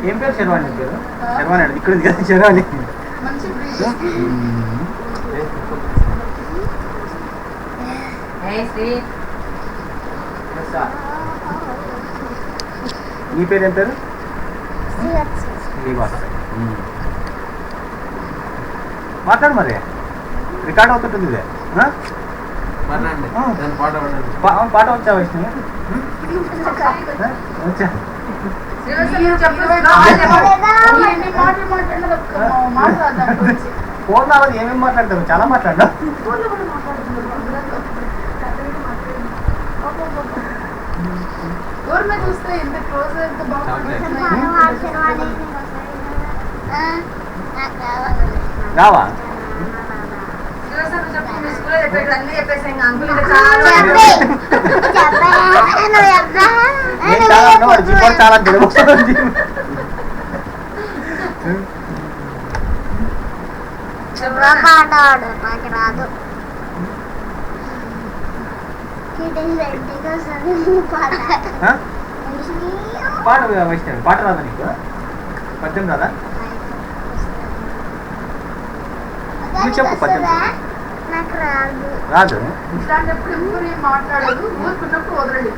ఏం పేరు శర్వాణి పేరు? శర్వాణి అండి, ఇక్కడ ఉంది కదా శర్వాణి. నీ పేరు ఏం పేరు? మాట్లాడు మరి, రికార్డ్ అవుతుంటుంది ఇదే. పాట వచ్చా వైష్ణవి? వచ్చా. ఫోన్ రావాలి, ఏమేమి మాట్లాడతారు? చాలా మాట్లాడ్డా. చూస్తే ఎంత క్లోజ్ ఎంత రావా? చాలా తెలుగు నాకు రాదు. పాట వైష్ణవి, పాట రాదా నీకు? పద్యం రాదా? నువ్వు చెప్పు పద్యం. నాకు రాదు. రాదు. ఇట్లాంటప్పుడు ఎప్పుడు ఏం మాట్లాడదు, ఊరుకున్నప్పుడు వదలడు.